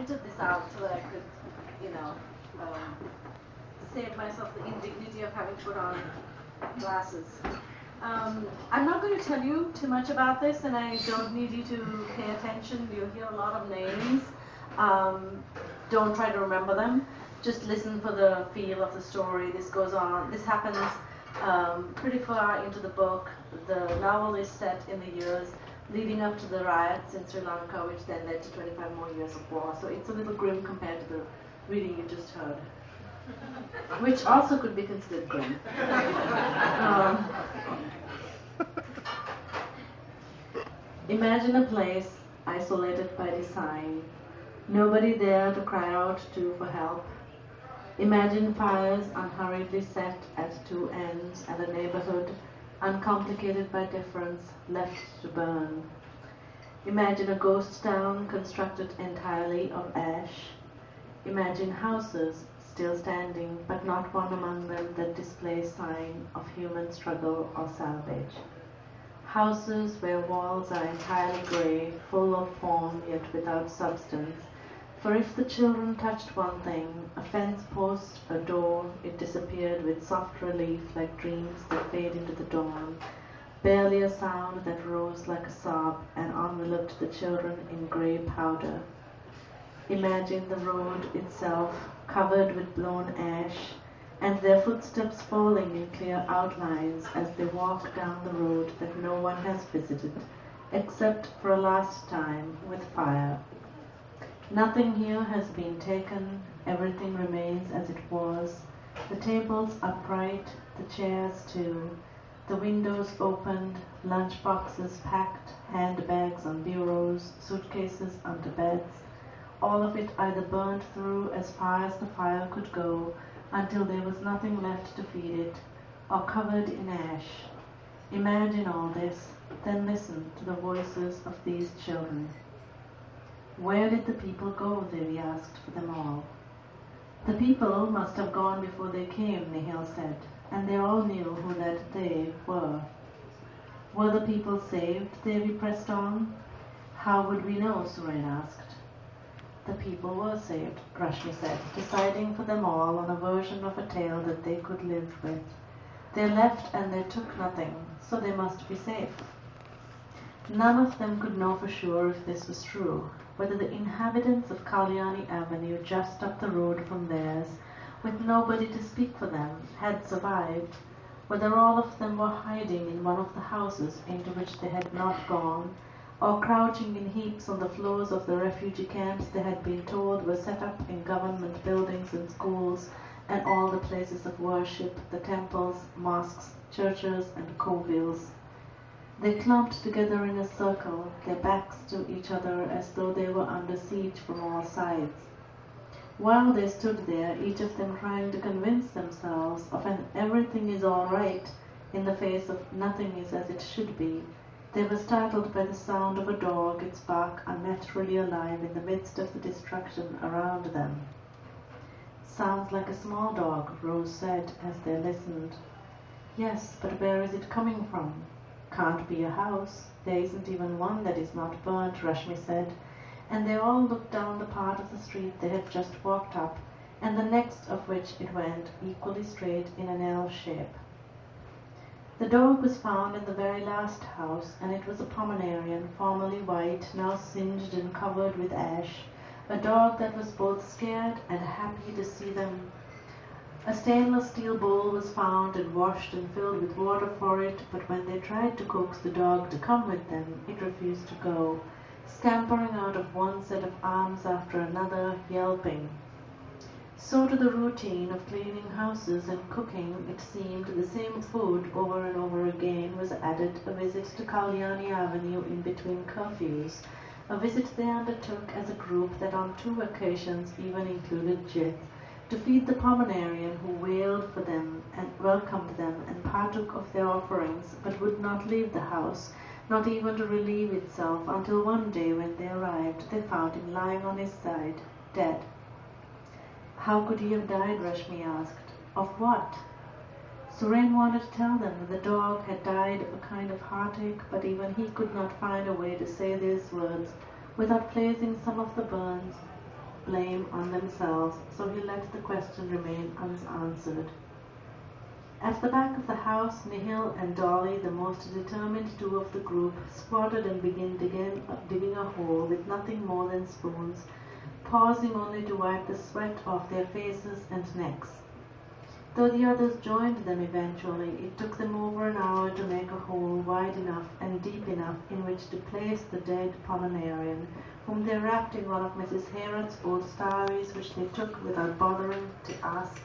printed this out so that I could, you know, save myself the indignity of having to put on glasses. I'm not going to tell you too much about this, and I don't need you to pay attention. You'll hear a lot of names. Don't try to remember them. Just listen for the feel of the story. This goes on. This happens pretty far into the book. The novel is set in the years leading up to the riots in Sri Lanka, which then led to 25 more years of war. So it's a little grim compared to the reading you just heard, which also could be considered grim. Imagine a place isolated by design, nobody there to cry out to for help. Imagine fires unhurriedly set at two ends and a neighborhood, uncomplicated by difference, left to burn. Imagine a ghost town constructed entirely of ash. Imagine houses still standing, but not one among them that displays sign of human struggle or salvage. Houses where walls are entirely grey, full of form yet without substance. For if the children touched one thing, a fence post, a door, it disappeared with soft relief like dreams that fade into the dawn. Barely a sound that rose like a sob and enveloped the children in grey powder. Imagine the road itself covered with blown ash, and their footsteps falling in clear outlines as they walk down the road that no one has visited, except for a last time with fire. Nothing here has been taken, everything remains as it was, the tables upright, the chairs too, the windows opened, lunch boxes packed, handbags on bureaus, suitcases under beds, all of it either burned through as far as the fire could go, until there was nothing left to feed it, or covered in ash. Imagine all this, then listen to the voices of these children. Where did the people go, Devi asked for them all. The people must have gone before they came, Nihil said, and they all knew who that they were. Were the people saved, Devi pressed on. How would we know, Suren asked. The people were saved, Rashmi said, deciding for them all on a version of a tale that they could live with. They left and they took nothing, so they must be safe. None of them could know for sure if this was true, whether the inhabitants of Kalyani Avenue just up the road from theirs, with nobody to speak for them, had survived, whether all of them were hiding in one of the houses into which they had not gone, or crouching in heaps on the floors of the refugee camps they had been told were set up in government buildings and schools and all the places of worship, the temples, mosques, churches, and covilles. They clumped together in a circle, their backs to each other as though they were under siege from all sides. While they stood there, each of them trying to convince themselves of an everything is all right in the face of nothing is as it should be, they were startled by the sound of a dog, its bark unnaturally alive in the midst of the destruction around them. Sounds like a small dog, Rose said as they listened. Yes, but where is it coming from? Can't be a house. There isn't even one that is not burnt, Rashmi said, and they all looked down the part of the street they had just walked up, and the next of which it went, equally straight in an L shape. The dog was found in the very last house, and it was a Pomeranian, formerly white, now singed and covered with ash, a dog that was both scared and happy to see them. A stainless steel bowl was found and washed and filled with water for it, but when they tried to coax the dog to come with them, it refused to go, scampering out of one set of arms after another, yelping. So to the routine of cleaning houses and cooking, it seemed the same food over and over again was added, a visit to Kalyani Avenue in between curfews, a visit they undertook as a group that on 2 occasions even included Jith, to feed the Pomeranian who wailed for them and welcomed them and partook of their offerings, but would not leave the house, not even to relieve itself, until one day when they arrived, they found him lying on his side, dead. How could he have died, Rashmi asked. Of what? Suren wanted to tell them that the dog had died of a kind of heartache, but even he could not find a way to say these words without placing some of the burns blame on themselves, so he let the question remain unanswered. At the back of the house, Nihil and Dolly, the most determined two of the group, squatted and began digging a hole with nothing more than spoons, pausing only to wipe the sweat off their faces and necks. Though the others joined them eventually, it took them over an hour to make a hole wide enough and deep enough in which to place the dead Pomeranian, whom they wrapped in one of Mrs. Hayrat's old starries, which they took without bothering to ask.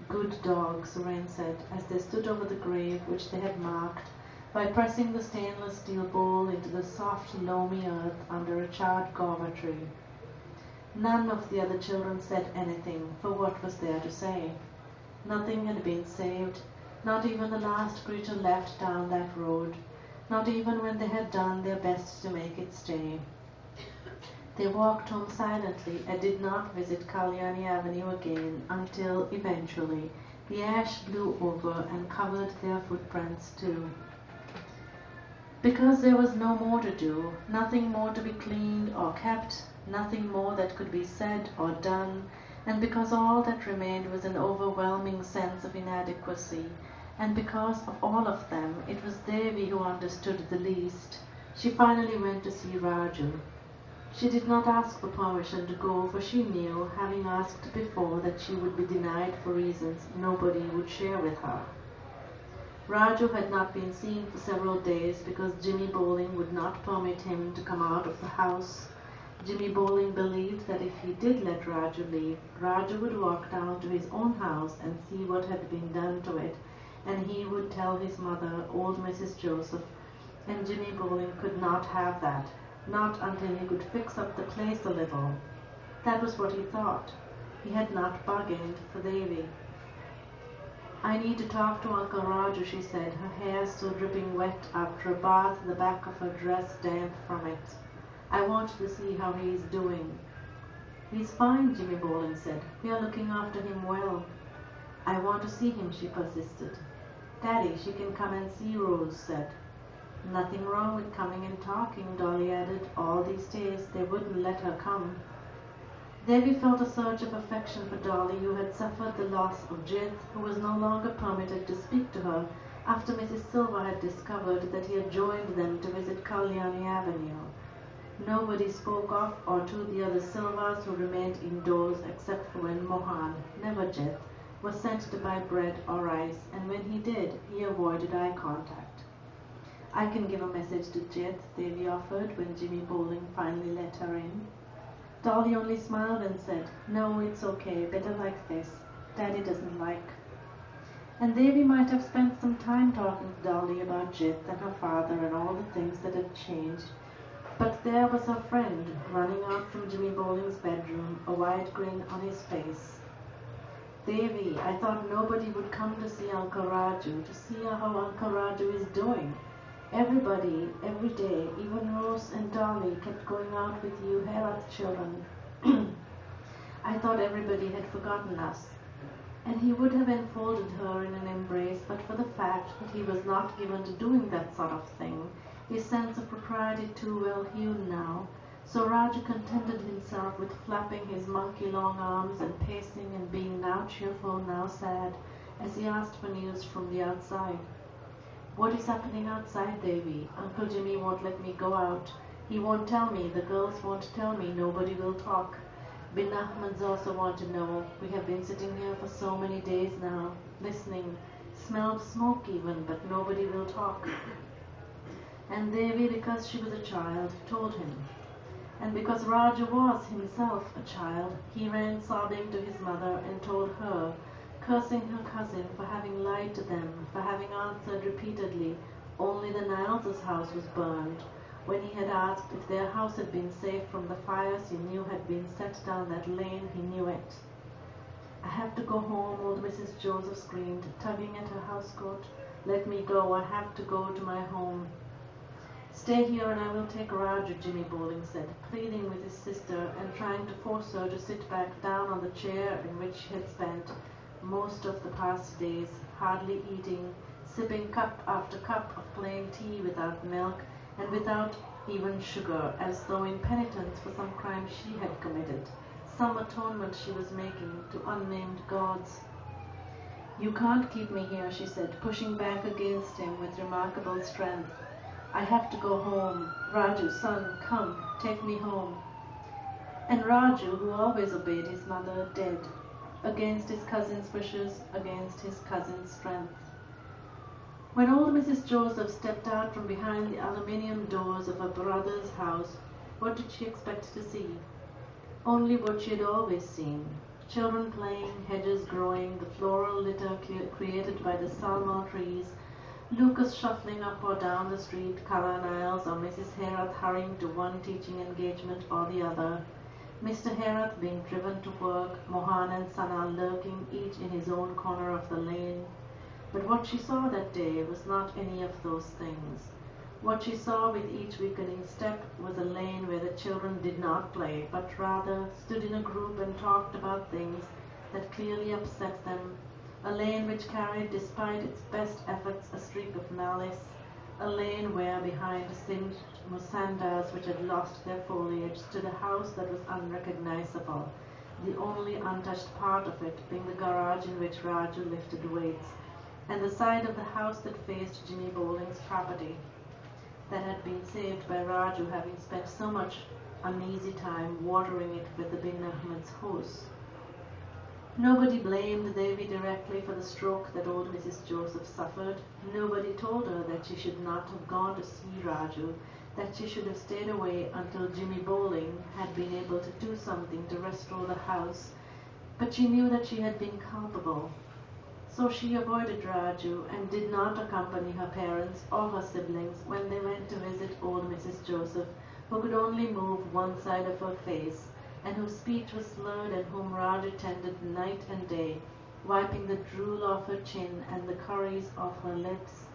"Good dog," Suren said, as they stood over the grave which they had marked, by pressing the stainless steel bowl into the soft, loamy earth under a charred guava tree. None of the other children said anything, for what was there to say? Nothing had been saved, not even the last creature left down that road, not even when they had done their best to make it stay. They walked home silently and did not visit Kalyani Avenue again until, eventually, the ash blew over and covered their footprints too. Because there was no more to do, nothing more to be cleaned or kept, nothing more that could be said or done, and because all that remained was an overwhelming sense of inadequacy, and because of all of them it was Devi who understood the least, she finally went to see Raju. She did not ask for permission to go, for she knew, having asked before, that she would be denied for reasons nobody would share with her. Raju had not been seen for several days because Jimmy Bowling would not permit him to come out of the house. Jimmy Bowling believed that if he did let Raju leave, Raju would walk down to his own house and see what had been done to it, and he would tell his mother, old Mrs. Joseph, and Jimmy Bowling could not have that. Not until he could fix up the place a little. That was what he thought. He had not bargained for Devi. "I need to talk to Uncle Raju," she said, her hair still dripping wet after a bath, the back of her dress damp from it. "I want to see how he is doing." "He's fine," Jimmy Bowling said. "We are looking after him well." "I want to see him," she persisted. "Daddy, she can come and see," Rose said. "Nothing wrong with coming and talking," Dolly added. All these days they wouldn't let her come. Devi felt a surge of affection for Dolly, who had suffered the loss of Jith, who was no longer permitted to speak to her after Mrs. Silver had discovered that he had joined them to visit Kalyani Avenue. Nobody spoke of or to the other Silvers, who remained indoors except for when Mohan, never Jith, was sent to buy bread or rice, and when he did, he avoided eye contact. "I can give a message to Jith," Devi offered when Jimmy Bowling finally let her in. Dolly only smiled and said, "No, it's okay, better like this. Daddy doesn't like." And Devi might have spent some time talking to Dolly about Jith and her father and all the things that had changed, but there was her friend running out from Jimmy Bowling's bedroom, a wide grin on his face. "Devi, I thought nobody would come to see Uncle Raju, to see how Uncle Raju is doing. Everybody, every day, even Rose and Dolly, kept going out with you Herat's children. I thought everybody had forgotten us." And he would have enfolded her in an embrace but for the fact that he was not given to doing that sort of thing, his sense of propriety too well hewn now. So Raju contented himself with flapping his monkey-long arms and pacing and being now cheerful, now sad, as he asked for news from the outside. "What is happening outside, Devi? Uncle Jimmy won't let me go out. He won't tell me, the girls won't tell me, nobody will talk. Bin Ahmed's also want to know. We have been sitting here for so many days now, listening, smelled smoke even, but nobody will talk." And Devi, because she was a child, told him. And because Raju was himself a child, he ran sobbing to his mother and told her, cursing her cousin for having lied to them, for having answered repeatedly, only the Niles' house was burned, when he had asked if their house had been safe from the fires he knew had been set down that lane, he knew it. "I have to go home," old Mrs. Joseph screamed, tugging at her housecoat. "Let me go, I have to go to my home." "Stay here and I will take Raju," Jimmy Bowling said, pleading with his sister and trying to force her to sit back down on the chair in which she had spent most of the past days, hardly eating, sipping cup after cup of plain tea without milk and without even sugar, as though in penitence for some crime she had committed, some atonement she was making to unnamed gods. "You can't keep me here," she said, pushing back against him with remarkable strength. "I have to go home. Raju, son, come, take me home." And Raju, who always obeyed his mother, dead, against his cousin's wishes, against his cousin's strength. When old Mrs. Joseph stepped out from behind the aluminium doors of her brother's house, what did she expect to see? Only what she had always seen. Children playing, hedges growing, the floral litter created by the salmo trees, Lucas shuffling up or down the street, Kala Niles or Mrs. Herath hurrying to one teaching engagement or the other, Mr. Herath being driven to work, Mohan and Sana lurking each in his own corner of the lane. But what she saw that day was not any of those things. What she saw with each weakening step was a lane where the children did not play, but rather stood in a group and talked about things that clearly upset them, a lane which carried, despite its best efforts, a streak of malice, a lane where, behind singed musandas which had lost their foliage, stood a house that was unrecognizable, the only untouched part of it being the garage in which Raju lifted weights, and the side of the house that faced Jimmy Bowling's property, that had been saved by Raju having spent so much uneasy time watering it with the Bin Ahmed's hose. Nobody blamed Devi directly for the stroke that old Mrs. Joseph suffered. Nobody told her that she should not have gone to see Raju, that she should have stayed away until Jimmy Bowling had been able to do something to restore the house. But she knew that she had been culpable. So she avoided Raju and did not accompany her parents or her siblings when they went to visit old Mrs. Joseph, who could only move one side of her face, and whose speech was slurred and whom Raju tended night and day, wiping the drool off her chin and the curries off her lips.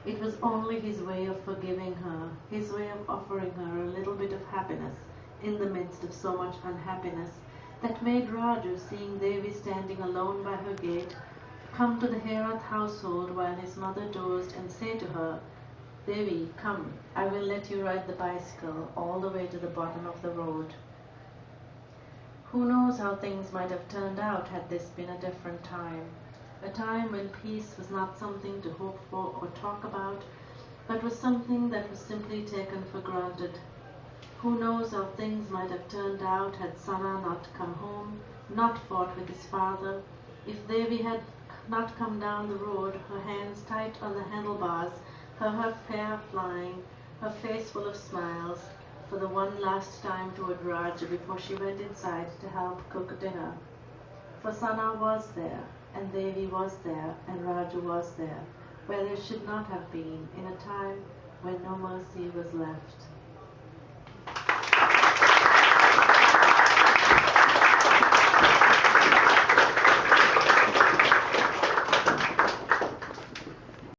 It was only his way of forgiving her, his way of offering her a little bit of happiness in the midst of so much unhappiness, that made Raju, seeing Devi standing alone by her gate, come to the Herath household while his mother dozed and say to her, "Devi, come, I will let you ride the bicycle all the way to the bottom of the road." Who knows how things might have turned out had this been a different time, a time when peace was not something to hope for or talk about, but was something that was simply taken for granted. Who knows how things might have turned out had Sana not come home, not fought with his father, if Devi had not come down the road, her hands tight on the handlebars, her hair flying, her face full of smiles, for the one last time toward Raju before she went inside to help cook dinner. For Sana was there, and Devi was there, and Raju was there, where there should not have been, in a time when no mercy was left.